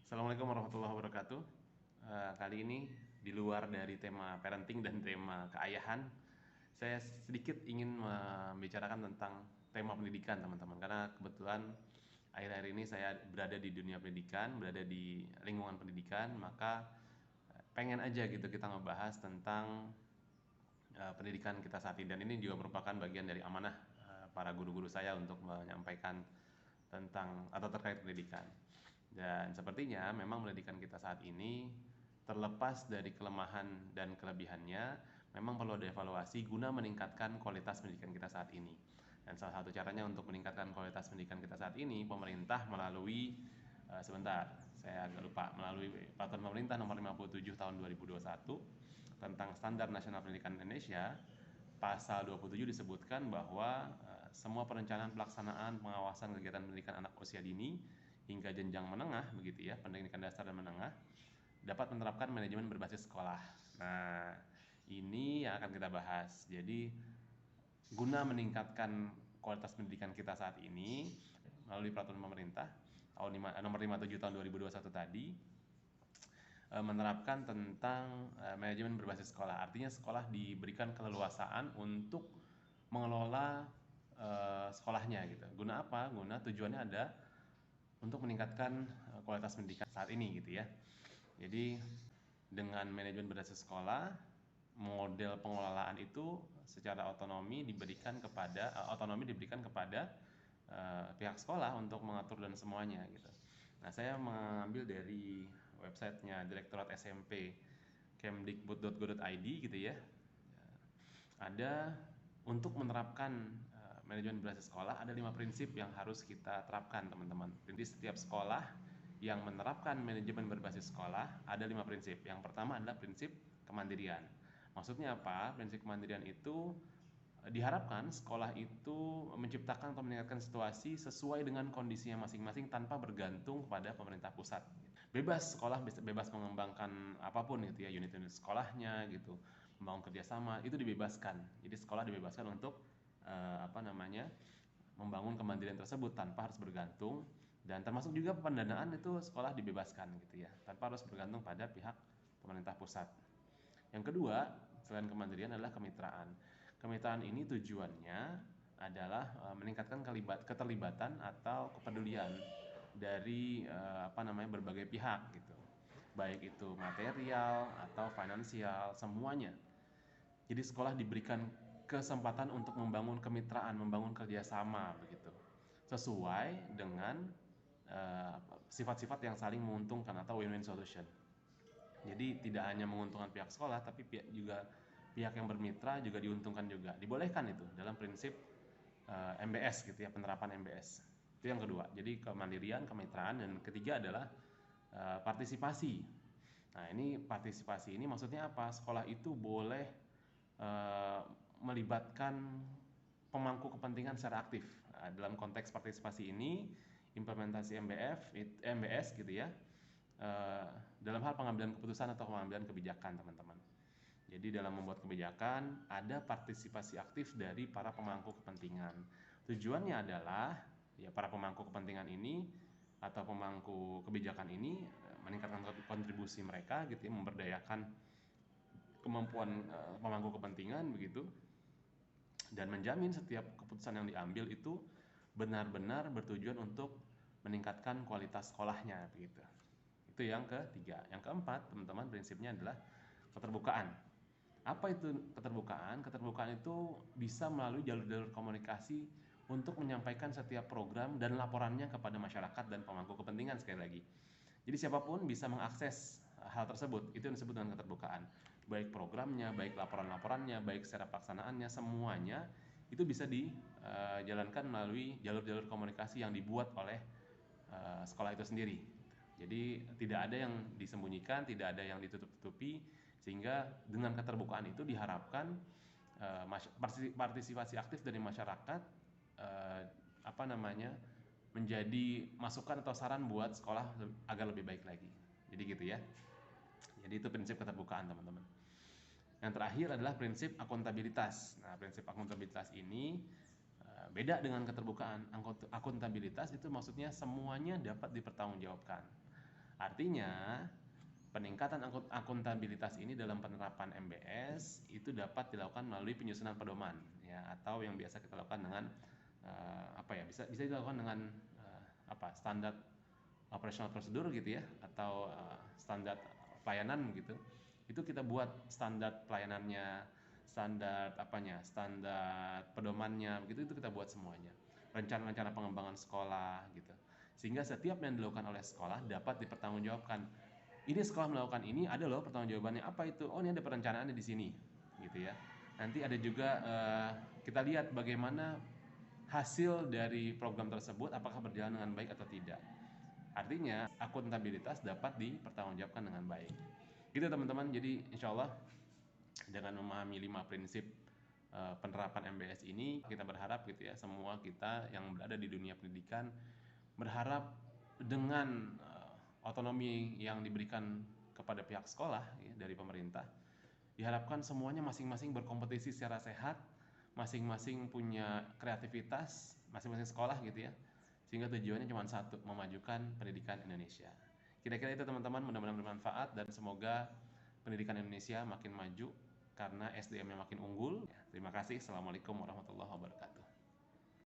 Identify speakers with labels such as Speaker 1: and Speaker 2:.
Speaker 1: Assalamualaikum warahmatullahi wabarakatuh. Kali ini di luar dari tema parenting dan tema keayahan, saya sedikit ingin membicarakan tentang tema pendidikan, teman-teman. Karena kebetulan akhir-akhir ini saya berada di dunia pendidikan, berada di lingkungan pendidikan, maka pengen aja gitu kita ngebahas tentang pendidikan kita saat ini. Dan ini juga merupakan bagian dari amanah para guru-guru saya untuk menyampaikan tentang atau terkait pendidikan. Dan sepertinya memang pendidikan kita saat ini terlepas dari kelemahan dan kelebihannya, memang perlu dievaluasi guna meningkatkan kualitas pendidikan kita saat ini. Dan salah satu caranya untuk meningkatkan kualitas pendidikan kita saat ini, pemerintah melalui saya agak lupa, melalui peraturan pemerintah nomor 57 tahun 2021 tentang standar nasional pendidikan Indonesia, pasal 27 disebutkan bahwa semua perencanaan pelaksanaan pengawasan kegiatan pendidikan anak usia dini hingga jenjang menengah begitu ya, pendidikan dasar dan menengah dapat menerapkan manajemen berbasis sekolah. Nah, ini yang akan kita bahas. Jadi, guna meningkatkan kualitas pendidikan kita saat ini melalui peraturan pemerintah nomor 57 tahun 2021 tadi menerapkan tentang manajemen berbasis sekolah. Artinya sekolah diberikan keleluasaan untuk mengelola sekolahnya gitu. Guna apa? Guna tujuannya ada untuk meningkatkan kualitas pendidikan saat ini gitu ya. Jadi dengan manajemen berbasis sekolah, model pengelolaan itu secara otonomi diberikan kepada pihak sekolah untuk mengatur dan semuanya gitu. Nah, saya mengambil dari websitenya Direktorat SMP kemdikbud.go.id gitu ya. Ada untuk menerapkan manajemen berbasis sekolah ada 5 prinsip yang harus kita terapkan, teman-teman. Jadi setiap sekolah yang menerapkan manajemen berbasis sekolah ada 5 prinsip. Yang pertama adalah prinsip kemandirian. Maksudnya apa? Prinsip kemandirian itu diharapkan sekolah itu menciptakan atau meningkatkan situasi sesuai dengan kondisinya masing-masing tanpa bergantung kepada pemerintah pusat. Bebas sekolah bebas mengembangkan apapun gitu ya, unit-unit sekolahnya gitu, membangun kerjasama itu dibebaskan. Jadi sekolah dibebaskan untuk membangun kemandirian tersebut tanpa harus bergantung, dan termasuk juga pendanaan itu sekolah dibebaskan gitu ya, tanpa harus bergantung pada pihak pemerintah pusat. Yang kedua, selain kemandirian adalah kemitraan. Kemitraan ini tujuannya adalah meningkatkan keterlibatan atau kepedulian dari berbagai pihak gitu. Baik itu material atau finansial, semuanya. Jadi sekolah diberikan kesempatan untuk membangun kemitraan, membangun kerjasama begitu. Sesuai dengan sifat-sifat yang saling menguntungkan atau win-win solution. Jadi tidak hanya menguntungkan pihak sekolah, tapi pihak yang bermitra juga diuntungkan juga. Dibolehkan itu dalam prinsip MBS gitu ya, penerapan MBS. Itu yang kedua. Jadi kemandirian, kemitraan, dan ketiga adalah partisipasi. Nah, ini partisipasi ini maksudnya apa? Sekolah itu boleh melibatkan pemangku kepentingan secara aktif. Nah, dalam konteks partisipasi ini, implementasi MBS gitu ya, dalam hal pengambilan keputusan atau pengambilan kebijakan, teman-teman. Jadi dalam membuat kebijakan ada partisipasi aktif dari para pemangku kepentingan. Tujuannya adalah ya para pemangku kepentingan ini atau pemangku kebijakan ini meningkatkan kontribusi mereka gitu ya, memberdayakan kemampuan pemangku kepentingan begitu, dan menjamin setiap keputusan yang diambil itu benar-benar bertujuan untuk meningkatkan kualitas sekolahnya begitu. Itu yang ketiga. Yang keempat, teman-teman, prinsipnya adalah keterbukaan. Apa itu keterbukaan? Keterbukaan itu bisa melalui jalur-jalur komunikasi untuk menyampaikan setiap program dan laporannya kepada masyarakat dan pemangku kepentingan sekali lagi. Jadi siapapun bisa mengakses hal tersebut, itu yang disebut dengan keterbukaan. Baik programnya, baik laporan-laporannya, baik secara pelaksanaannya, semuanya itu bisa dijalankan melalui jalur-jalur komunikasi yang dibuat oleh sekolah itu sendiri. Jadi tidak ada yang disembunyikan, tidak ada yang ditutup-tutupi, sehingga dengan keterbukaan itu diharapkan partisipasi aktif dari masyarakat menjadi masukan atau saran buat sekolah agar lebih baik lagi. Jadi gitu ya. Jadi itu prinsip keterbukaan, teman-teman. Yang terakhir adalah prinsip akuntabilitas. Nah, prinsip akuntabilitas ini beda dengan keterbukaan. Akuntabilitas itu maksudnya semuanya dapat dipertanggungjawabkan. Artinya, peningkatan akuntabilitas ini dalam penerapan MBS itu dapat dilakukan melalui penyusunan pedoman, ya, atau yang biasa kita lakukan dengan bisa dilakukan dengan standar operational prosedur gitu ya, atau standar pelayanan gitu. Itu kita buat standar pelayanannya, standar pedomannya, begitu itu kita buat semuanya. Rencana-rencana pengembangan sekolah gitu. Sehingga setiap yang dilakukan oleh sekolah dapat dipertanggungjawabkan. Ini sekolah melakukan ini, ada loh pertanggungjawabannya. Apa itu? Oh, ini ada perencanaannya di sini, gitu ya. Nanti ada juga kita lihat bagaimana hasil dari program tersebut, apakah berjalan dengan baik atau tidak. Artinya akuntabilitas dapat dipertanggungjawabkan dengan baik. Gitu teman-teman. Jadi insya Allah dengan memahami 5 prinsip penerapan MBS ini, kita berharap gitu ya, semua kita yang berada di dunia pendidikan berharap dengan otonomi yang diberikan kepada pihak sekolah ya, dari pemerintah, diharapkan semuanya masing-masing berkompetisi secara sehat, masing-masing punya kreativitas, masing-masing sekolah gitu ya, sehingga tujuannya cuma satu, memajukan pendidikan Indonesia. Kira-kira itu teman-teman, mudah-mudahan bermanfaat dan semoga pendidikan Indonesia makin maju karena SDM-nya makin unggul. Terima kasih. Assalamualaikum warahmatullahi wabarakatuh.